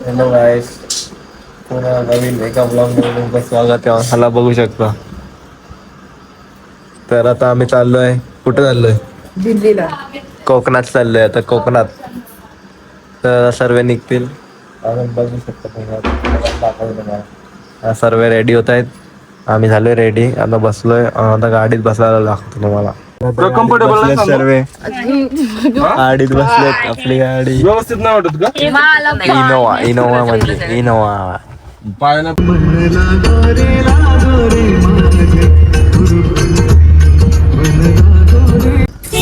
Hello गाईस, पुन्हा नवीन एका ब्लॉगमध्ये तुमचं स्वागत आहे. मला बघू शकता. तर आता आम्ही चाललोय, कुठे चाललोय? दिल्लीला. कोकणात चाललोय आता, कोकणात. तर सर्व निघतील, आपण बघू शकता. सर्व रेडी होत आहेत, आम्ही झालोय रेडी. आता बसलोय, आता गाडीत बसायला लागतो तुम्हाला. कम्फर्टेबल सर्व गाडीत बसलेत. आपली गाडी व्यवस्थित नाही वाटत का? इनोवा म्हणजे इनोवा.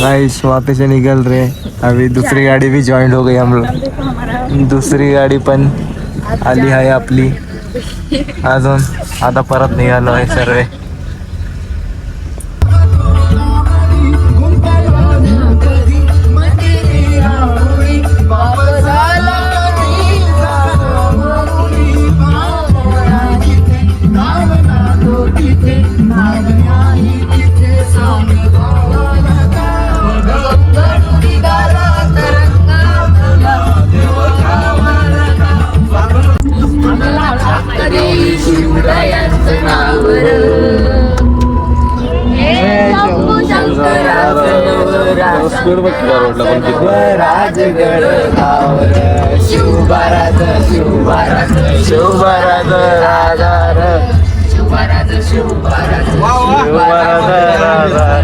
गाइस वापस से निकल रहे, अभी दूसरी गाड़ी भी ज्वाइन हो गई हम लोग. दुसरी गाडी पण आली आहे आपली. अजून आता परत निघालो आहे सर्व.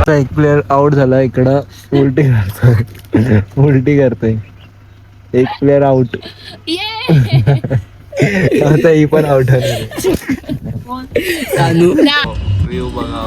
एक प्लेयर आउट झाला, इकडं उलटी करतोय. एक प्लेयर आउट. आता ही पण आउट आहे. व्ह्यू बघा.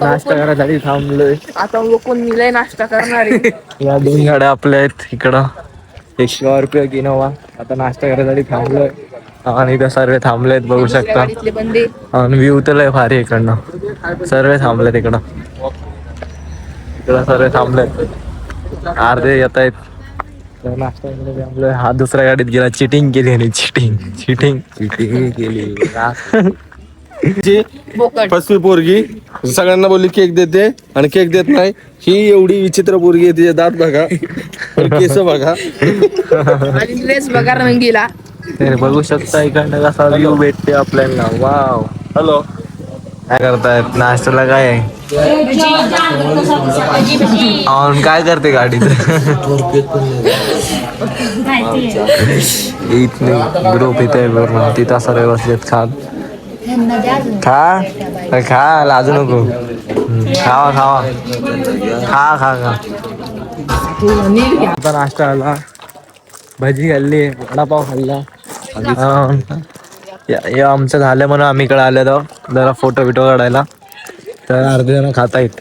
नाश्ता करायसाठी थांबलोय. आता कोण मिळाय नाश्ता करणार आहे. या 2 गाड्या आपल्या आहेत इकडं. एक स्कॉर्पिओ इनोवा. आता नाश्ता करायसाठी थांबलोय आणि इथं सर्व थांबलेत, बघू शकता. आणि व्ह्यू तर लय भारी इकडनं. सर्व थांबलेत इकडं सर्व थांबलेत. अर्धे येत आहेत. नाश्ता थांबलोय. हा दुसऱ्या गाडीत गेला. चिटिंग केली आणि चिटिंग केली. फसवी पोरगी सगळ्यांना बोलली केक देते आणि केक देत नाही. ही एवढी विचित्र पोरगी आहे. तिचे दात बघा, केस बघा, ड्रेस बघा रंगीला. बघू शकता इकडनं कसा व्ह्यू भेटते आपल्याला. वाव. हॅलो, काय करतायत? नाश्त्याला काय आहे? काय करते गाडीत? इथले ग्रुप इथे तिथं सर्व बसलेत. खा लाजू नको. खावा खा. आता नाश्ता आला, भजी खाल्ली, वडापाव खाल्ला. आमचं झालं म्हणून आम्ही इकडे आलेलो जरा फोटो काढायला. तर अर्धे जण खाता येत.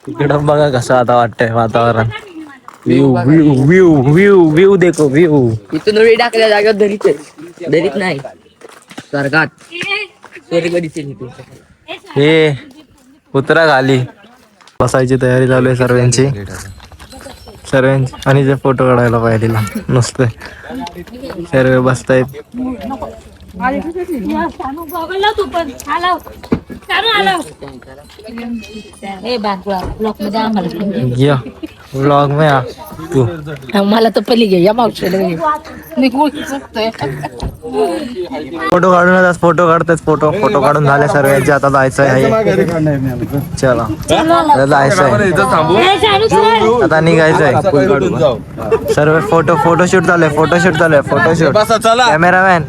इकडं बघा कसं आता वाटतंय वातावरण. व्ह्यू देखो व्ह्यू. इथून उडी टाकल्या जागेवर दरीत नाही स्वर्गात. हे उतरा खाली. बसायची तयारी चालू आहे सर्वांची. आणि जे फोटो काढायला पाहिजे नुसते सर्व बसतायत. ब्लॉग में आ तू. मला तर पहिली घे या मावशीला. फोटो काढून फोटो काढून झाले सर्वांचे. आता जायचं आहे. चला जायचं आहे, आता निघायचं आहे. सर्व फोटोशूट चालू आहे. फोटोशूट कॅमेरामॅन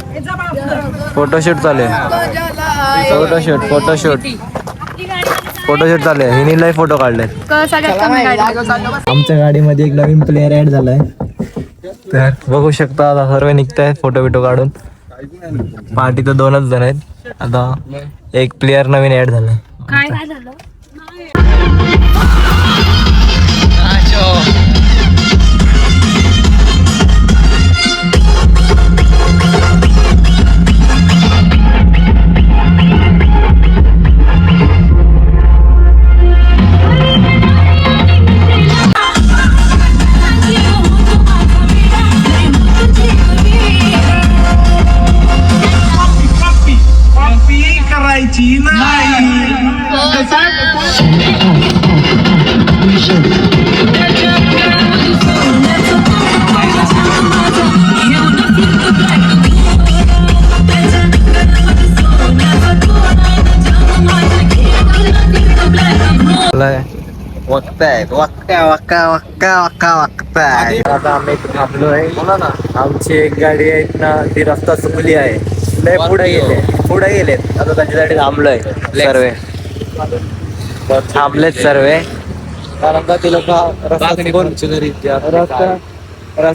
फोटोशूट चालू आहे. फोटोशूट चालू आहे. हिनीलाही फोटो काढले. आमच्या गाडीमध्ये एक नवीन प्लेअर ऍड झालाय. तर बघू शकता आता सर्व निघतायत फोटो काढून. पार्टी तर 2च जण आहेत. आता एक प्लेअर नवीन ऍड झालाय. काय झालं? आता आम्ही थांबलोय. आमची एक गाडी आहे ना, ती रस्ता चुकली आहे. लय पुढे गेलेत. आता त्याच्यासाठी थांबलोय सर्वे. थांबलेत सर्वे, कारण का ती लोक रस्ता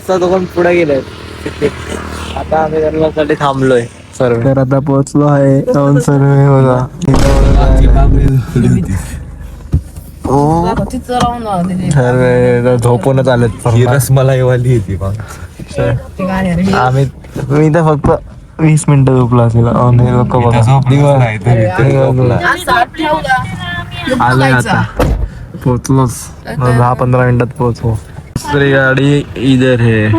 चुकून पुढे गेलेत. आता आम्ही त्यांच्यासाठी थांबलोय सर्व. तर आता पोहोचलो आहे जाऊन सर्वे बघा. सर्व झोपूनच आलेत. रसमलाई वाली येते आम्ही मी तर फक्त 20 मिनिटं झोपला असेल. नाही लोक बघा आलोय आता. पोहोचलोच 10-15 मिनिटात पोहोचलो. दुसरी गाडी इधर है.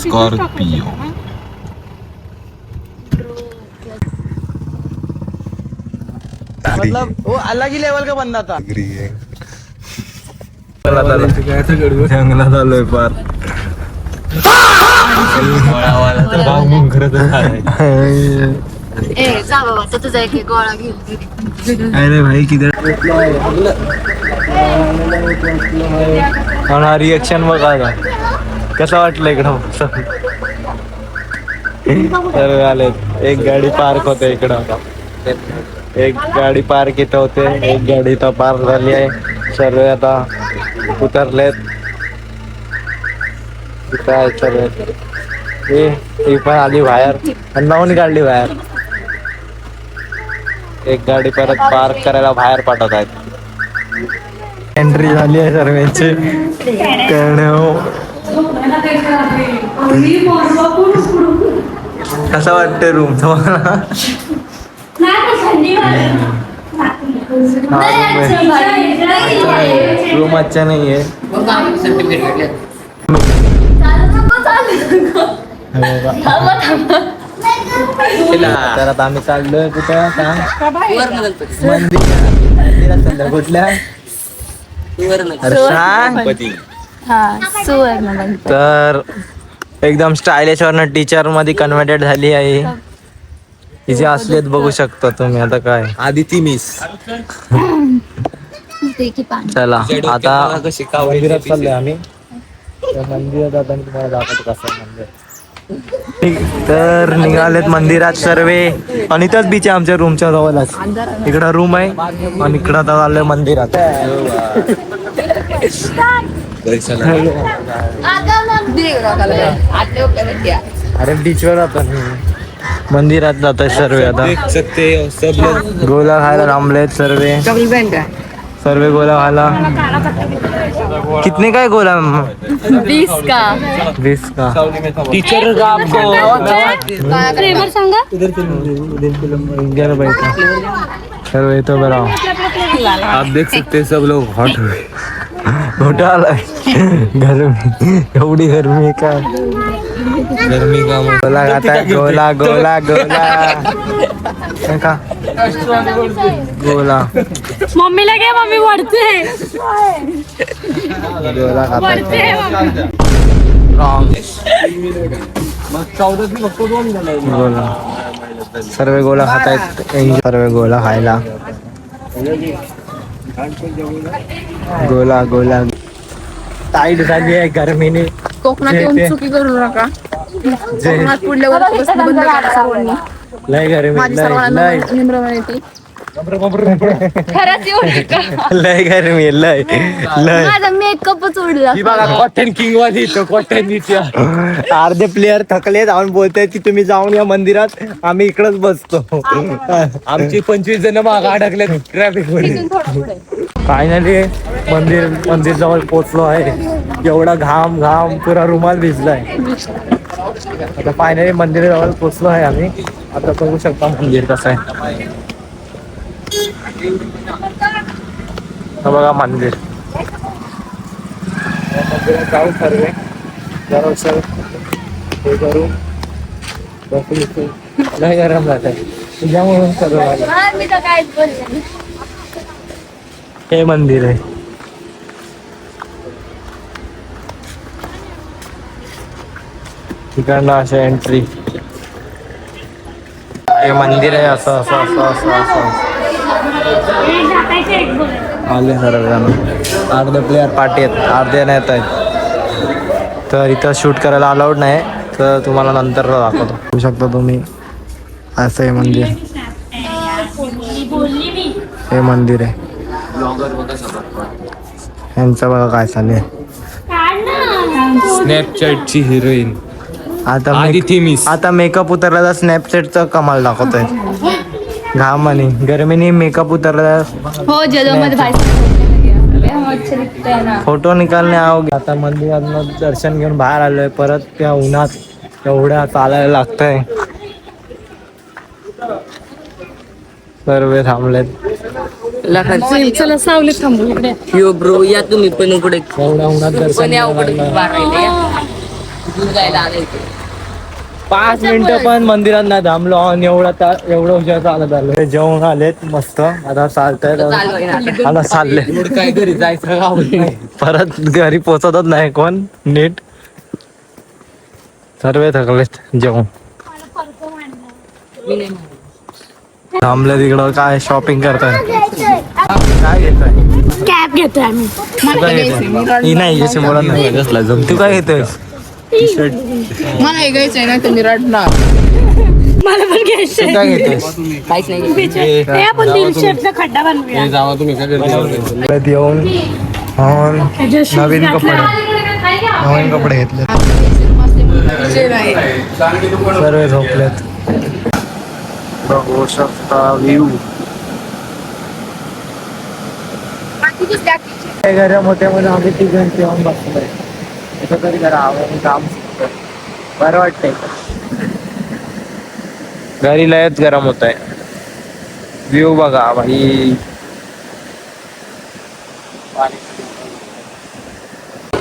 स्कॉर्पिओ. मतलब वो अलग ही लेवल का बंदा था. जंगलात आलोय पार. जा बाबा तर तुझा एक गोळा घेऊन अरे भाई किधर. हा रिएक्शन बघा आता. कसं वाटलं इकडं. सर्व आलेत. एक गाडी पार्क होते इकडं. एक गाडी पार्क इथं होते. एक गाडी इथं पार्क झाली आहे. सर्व आता उतरलेत. इथं आहे सर्व. ही पण आली बाहेर. नवीन काढली बाहेर. एक गाडी परत पार्क करायला बाहेर पाठवत आहेत. एंट्री झाली आहे सर्वांची. कसं वाटतंय रूम तुम्हाला. रूम अच्छा नाही आहे. तर आता आम्ही चाललोय कुठं सांग. मंदिरात चाललोय. कुठल्या तर एकदम स्टायलिश वरनं टीचर मध्ये कन्वर्टेड झाली आहे. तिचे असलेत बघू शकता तुम्ही. आता काय आदिती मिस. चला आता मंदिरात चाललोय आम्ही. मंदिरात आता तुम्हाला दाखवतो कसं मंदिर. तर निघालेत मंदिरात सर्वे. आणि इथंच बीच आहे आमच्या रूमच्या जवळच. इकडं रूम आहे आणि इकडं आता चाललोय मंदिरात. अरे बीचवर आपण मंदिरात जात आहे सर्व. आता गोला खायला थांबलेत सर्वे. सर्वे गोला खायला. कितने का है गोला. 20 का. 20 का. टीचर का आपको फ्लेवर सांगा. सर्व येतो बरा. आप देख सकते हैं सब लोग हॉट हुए. मोठा आलाय. गरमी एवढी गरमी का. गर्मी का गोला खाता. गोला गोला गोला का गोला. मम्मीला घे. मम्मी वाढते. गोला खाता. गोला सर्व गोला खात आहेत. सर्व गोला खायला. गोला गोला टाईट झाली आहे गरमीने. कोकणात येऊन चुकी करू नका. कोकणात पुढल्या वर्षी बंद करा सर्वांनी. लय गरमी. माझी सर्वांना नम्र विनंती. खरंच येऊ नका. लय गरमी. लय लय. माझा मेकअपच उडला. कॉटन किंग वाली कॉटन. अर्धे प्लेयर थकले जाऊन बोलतायत की तुम्ही जाऊन या मंदिरात. आम्ही इकडच बसतो. आमची 25 जण मागे अडकले ट्रॅफिक मध्ये. फायनली मंदिर जवळ पोहोचलो आहे. एवढा घाम घाम पुरा रुमाल भिजलाय. आता फायनली मंदिर जवळ पोहोचलो आहे आम्ही. आता बघू शकता मंदिर कसं आहे. बघा मंदिर. मंदिरात जाऊ सर्वे. जरा हे करू. बसू. लय गरम जात आहे तुझ्यामुळं सर्व. मी तर काहीच बोलले नाही. हे मंदिर आहे. तिकडनं असे एंट्री. हे मंदिर आहे. असं असं असं असं असं. आले सर्वजण. अर्धे प्लेयर पार्टी आहेत, अर्धे नाही येत आहेत. तर इथं शूट करायला अलाउड नाही, तर तुम्हाला नंतर दाखवतो. बघू शकता तुम्ही, असं आहे मंदिर. हे मंदिर आहे. यांचं बघा काय चाललंय. स्नॅपचॅटची हिरोईन आता मेकअप उतरला तर स्नॅपचॅटचं कमाल दाखवतोय. घाम आणि गरमीने मेकअप उतरला. हो जलमध्ये बाहेर अच्छा दिखता है ना. फोटो निकालने आओगे. आता मंदिरात दर्शन घेऊन बाहेर आलोय. परत त्या उन्हात एवढ्या चालायला लागतंय. सर्व थांबलेत. चला सावलीत थांबू इकडे. यो ब्रो या तुम्ही पण इकडे. एवढ्या उन्हात दर्शन पण या उकडे घ्यायला. बारायला या. दूर जायला आणायचं. 5 मिनिटं पण मंदिरात नाही थांबलो आणि एवढं उशीर चालत आलो. जेवण आलेत मस्त. आता चालतंय. आता चालले काय घरी जायचं परत घरी पोचतच नाही कोण नीट. सर्व थकलेत जेवण. थांबले तिकडं. काय शॉपिंग करताय? काय घेताय? कॅब घेतोय आम्ही. ही नाही जशी बोला नाही. तू काय घेतोय? मला हे घ्यायचंय ना तुम्ही रडणार. मला पण घ्यायचंय. तू काय घेतोय? काहीच नाही. आपण 150 खड्डा बनवूया. जावा तुम्ही काय घरी परत येऊन नवीन कपडे घेतले. सर्व झोपलेत. बघू शकता व्ह्यू. गरम होते म्हणून आम्ही तिघं जेवण बसलोय. इथं तरी जरा आवडून काम बरं वाटतंय. घरी लयच गरम होत आहे. व्ह्यू बघा भाई.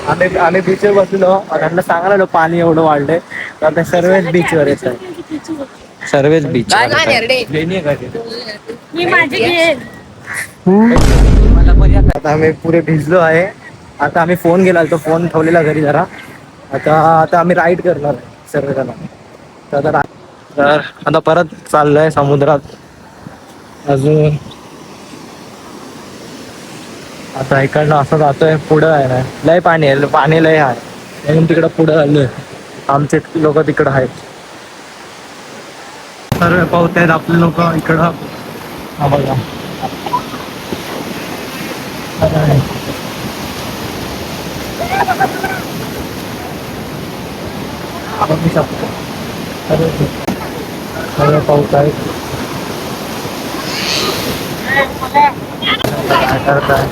आम्ही बीचवर बसलो. त्यांना सांगायला पाणी एवढं वाढलंय तर आता सर्वच बीचवर येत आहे. सर्वच बीच. आता आम्ही पुरे भिजलो आहे. आता आम्ही फोन गेला तो फोन ठेवलेला घरी जरा. आता आम्ही राईड करणार सर्वजण. तर आता परत चाललोय समुद्रात. अजून आता इकडनं असं जातोय. पुढं आहे ना लय पाणी आहे. पाणी लय आहे म्हणून तिकडं पुढं आलोय. आमचे लोक तिकडं आहेत. सर्व पावत आहेत आपले लोक इकडं. हा बघा सर्व पाऊस आहेत. काय करताय?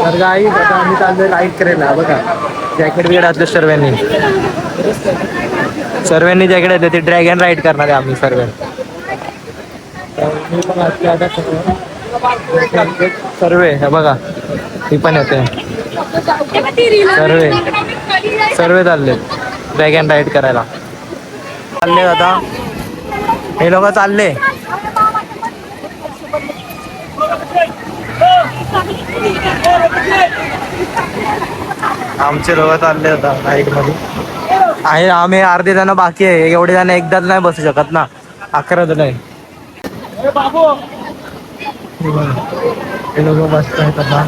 तर गाई आता आम्ही चाललोय राईड करायला. बघा जॅकेट बिकेट घातलं सर्वांनी जॅकेट घातलं. ते ड्रॅगन राईड करणार आहे आम्ही सर्व. मी पण घातले आता सर्व. बघा मी पण येते. सर्व चालले ड्रॅगन राईड करायला. चालले आता हे लोक चालले. आमचे लोक चालले होता राईड मध्ये आहे. आम्ही अर्धे जण बाकी आहे. एवढे जण एकदाच नाही बसू शकत ना. 11 जण आहे. हे लोक बसत आहेत आता.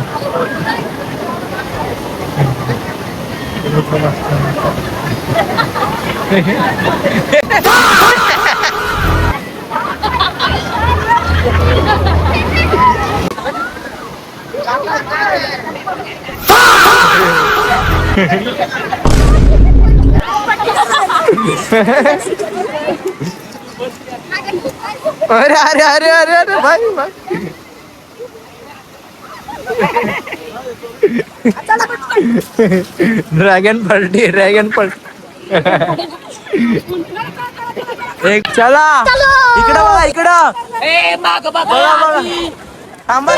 अरे अरे अरे अरे अरे भाई भाई. ड्रॅगन पलटी. एक चला इकडं बघा इकडं. बघा बघा थांबा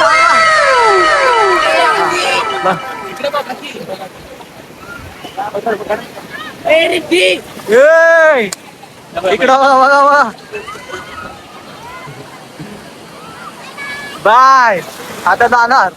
इकडं बघा. बाय. आता जाणार.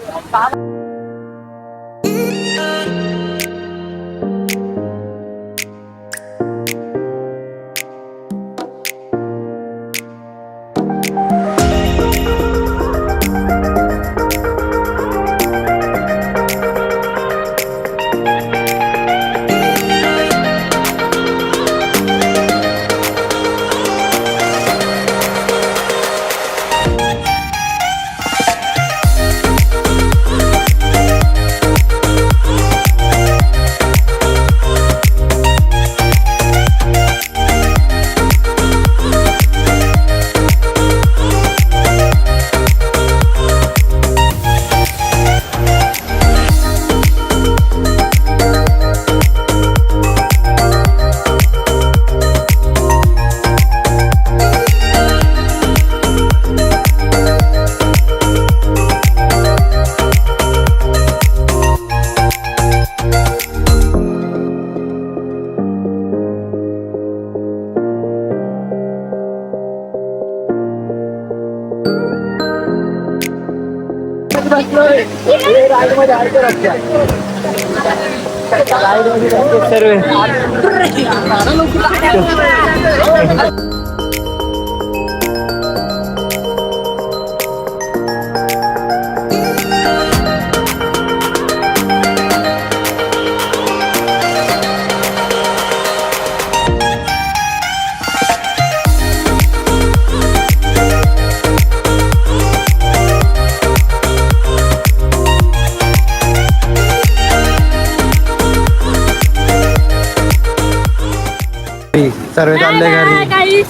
सर्व चालले घरी.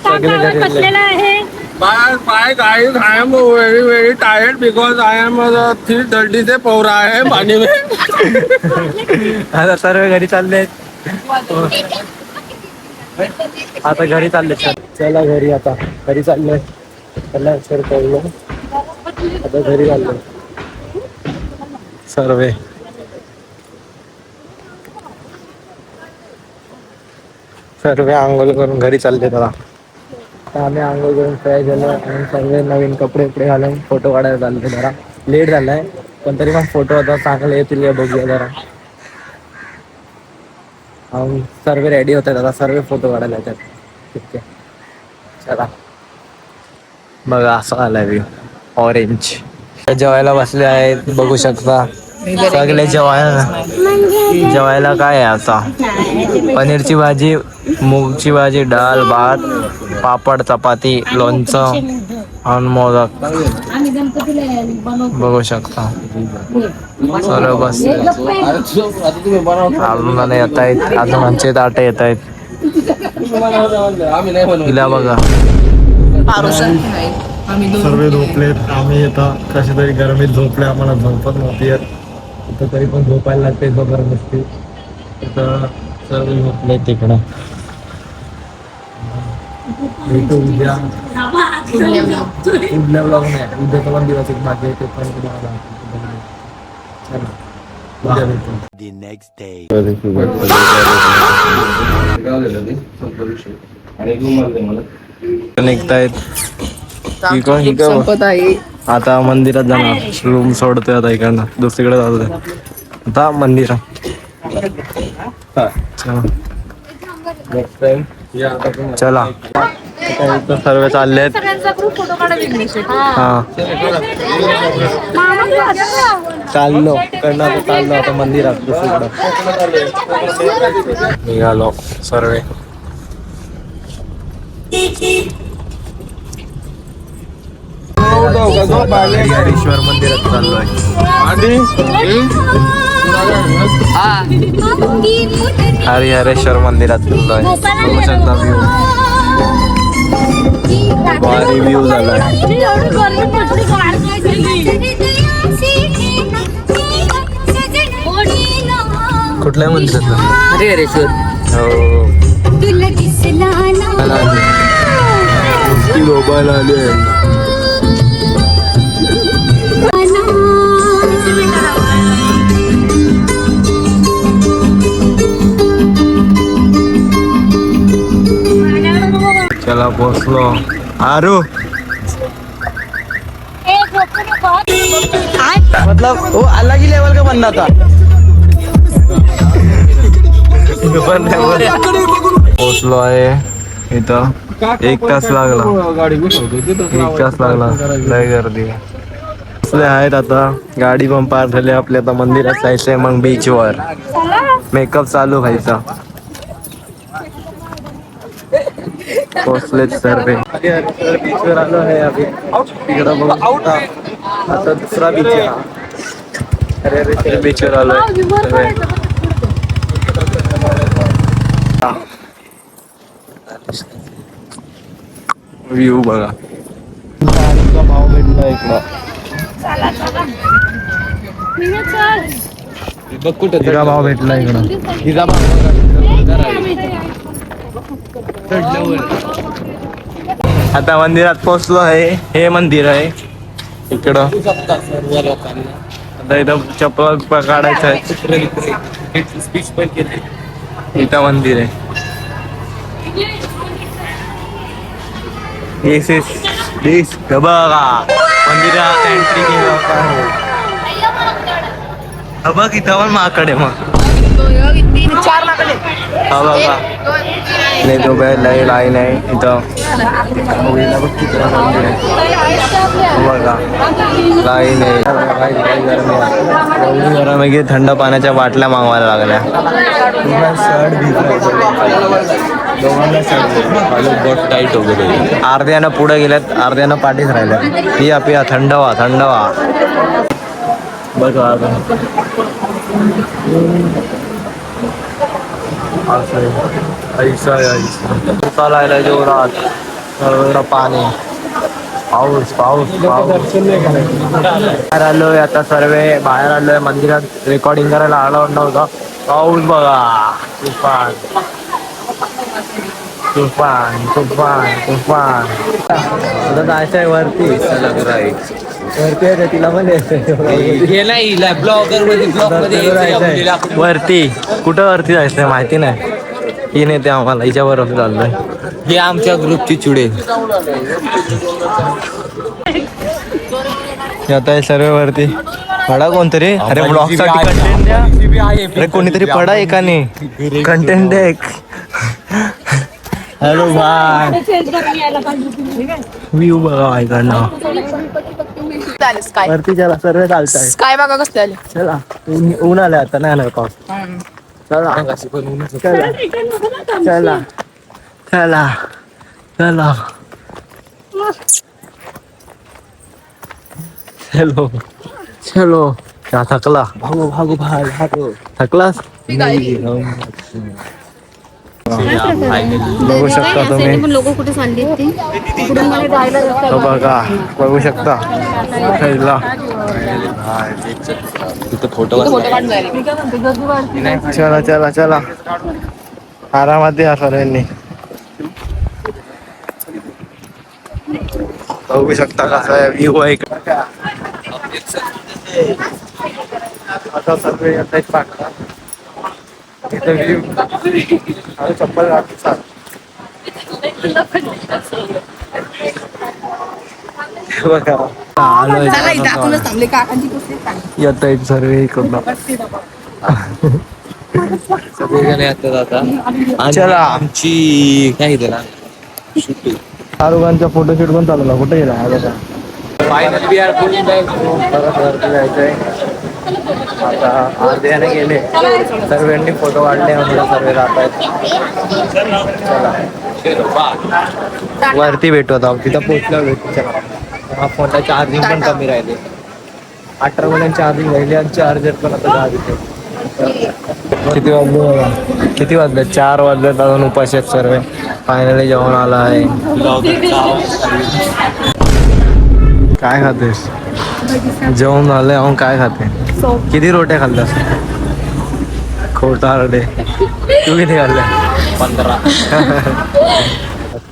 सगळे घरी बसलेला आहे. Bye guys, I am very tired because I am 3:30 से पौ रहा है पानी में. आता सर्व घरी चालले. आता घरी चालले. चला घरी आता घरी चाललोय. चला सर कळलो आता घरी चाललोय सर्वे. सर्व आंघोळ करून घरी चालले. त्याला आम्ही आंघोळ करून फ्रेश झालो आणि सर्व नवीन कपडे वपडे घालून फोटो काढायला चालले. जरा लेट झालाय पण तरी पण फोटो आता चांगले येतील बघूया जरा. सर्व रेडी होतात आता. सर्व फोटो काढायला येतात. ठीक आहे चला. बघा असं आलाय व्ह्यू ऑरेंज. जेवायला बसले आहेत बघू शकता. सगळे जेवायला काय आहे आता. पनीरची भाजी, मूगची भाजी, डाळ, भात, पापड, चपाती, लोणचं आणि मोदक बघू शकता. सर्व बस अजून येत आहेत. अजून आमचे ताट येत आहेत. हिला बघा सर्व झोपलेत. आम्ही येतं कशा तरी गरमीत झोपले. आम्हाला झोपत नव्हती येत तर तरी पण झोपायला लागते जबरदस्ती. तर सर्व झोपले तिकडं. भेटू उद्या उद्या ब्लॉग नाही. उद्याचा पण दिवस एक बाकी आहे ते पण तुम्हाला उद्या भेटू. निघतायत संपत आहे. आता मंदिरात जाणार. रूम सोडतोय आता इकडनं दुसरीकडे जातोय आता मंदिरात. चला सर्व चाललेत. हा चाललो इकडनं चाललो आता मंदिरात दुसरीकडं निघालो सर्व. हरीहरेश्वर मंदिरात चाललोय. हरीहरेश्वर मंदिरात चाललोय. बघू शकता व्ह्यू. भारी व्ह्यू झालाय. कुठल्या मंदिरात? हरिहरेश्वर. हो मोबाईल आले. चला पोचलो. आरू मतलब वो अलग ही लेवल का बंदा था. पोचलो आहे इथं. 1 तास लागला. 1 तास लागला. लय गर्दी बसले आहेत. आता गाडी पण पार झाली आपली. आता मंदिरात जायचंय मग बीच वर. मेकअप चालू व्हायचा. पोचलेत सर्व. बीच वर आलो आहे आम्ही. तिकडं बघू शकता. आता दुसरा बीच आहे. हरिहरेश्वर बीच वर आलोय. व्ह्यू बघा. भाव भेटला इकडं. हिरा भाव भेटला इकडं. हिरा भाव आता मंदिरात पोहोचलो आहे. हे मंदिर आहे इकडं. आता इथं चप्पल काढायचं आहे. इथं मंदिर आहे. दिस बघा मंदिरात एंट्री बघ इथं पण माकडे मग चार माकडे हा बघा नाही तो काय लय लाईन आहे इथं होळीला बघ किती मंदिर आहे बघा लाईन आहे एवढी गरम आहे की थंड पाण्याच्या बाटल्या मागवायला लागल्या टाईट वगैरे अर्ध्यानं पुढे गेल्यात अर्ध्यानं पाठीच राहिल्यात पिया पिया थंड व्हा थंड व्हा बघा ऐसा चालायला जोरात एवढं पाणी पाऊस पाऊस पाऊस बाहेर आलोय आता सर्व बाहेर आलोय मंदिरात रेकॉर्डिंग करायला अलाउड नव्हतं पाऊस बघा तुफान तुफान तुफान तुफान आता जायचंय वरती वरती आहे तिला पण वरती कुठं वरती जायचंय माहिती नाही ही नेते आम्हाला हिच्यावर चाललोय हे आमच्या ग्रुपची चुडे आता आहे सर्व वरती पडा कोणतरी अरे ब्लॉग साठी कंटेंट द्या अरे कोणीतरी पडा एकाने कंटेंट द्या एक हॅलो बाय व्ह्यू बघा ऐकडनं स्काय वरती चला सर्व चालताय स्काय बघा कसले आले चला ऊन आलं आता नाही आलं पाऊस चला चला चला चला चला चलो चलो क्या थकला भागो भागो भाग भागो थकलास बघू शकता तुम्ही लोक कुठे चालली ती तिकडून मला जायला रस्ता तो बघा बघू शकता पहिला तिथे फोटो चला चला चला आरामात या सर्वांनी बघू शकता कसा आहे व्ह्यू आहे आता सर्व येत आहेत पाकळा इथं व्ह्यू चप्पल घालून चाल बघा आलोय चला इथं आपणच थांबले काकांची कुस्ती चालली. येत आहेत सर्व इकडनं सगळेजण येतात आता आणि चला. आमची काय त्याला शाहरुखांचा फोटोशूट पण चालू ना कुठे गेला हा बघा फायनल बी आर परत वरती जायचंय आता अर्ध्याने गेले सर्वांनी फोटो काढले आम्हाला सर्व जात आहेत चला वरती भेटू आता तिथं पोहोचल्यावर भेटू चला हा फोनला चार्जिंग पण कमी राहिले 18 चार्जिंग राहिले आणि चार्जर पण आता दहा तिथे किती वाजले बघा किती वाजले 4 वाजले अजून उपाशी आहेत सर्व फायनली जेवण आला आहे काय खातेस जेवण आलंय अहो काय खाते किती रोट्या खाल्ल्यास खोटा रोटे तू किती खाल्ल्या 15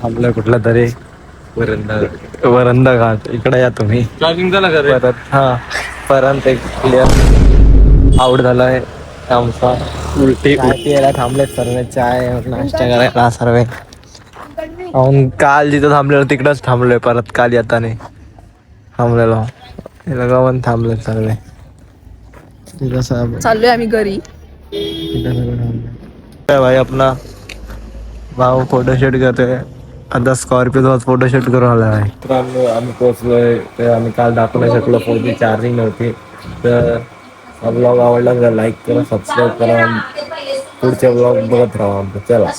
थांबलं कुठला तरी वरंदा घाट इकडे या तुम्ही चार्जिंग झाला का रे? परत हा परत एक क्लिअर आउट झालाय आमचा उलटी यायला थांबलेत सर्व चाय नाश्ता करायला सर्व अहो काल जिथं थांबलेलो तिकडंच थांबलोय परत काल येताना थांबलेलो हे लोकं पण थांबलेत सर्व तिथं सब चाललोय आम्ही घरी भाई अपना भाऊ फोटोशूट करतोय आता स्कॉर्पिओ फोटोशूट करून आला आहे तर आम्ही पोहोचलोय तर आम्ही काल दाखवू नाही शकलो फोनची चार्जिंग नव्हती तर हा ब्लॉग आवडला तर लाईक करा सबस्क्राईब करा पुढचे ब्लॉग बघत राहा चला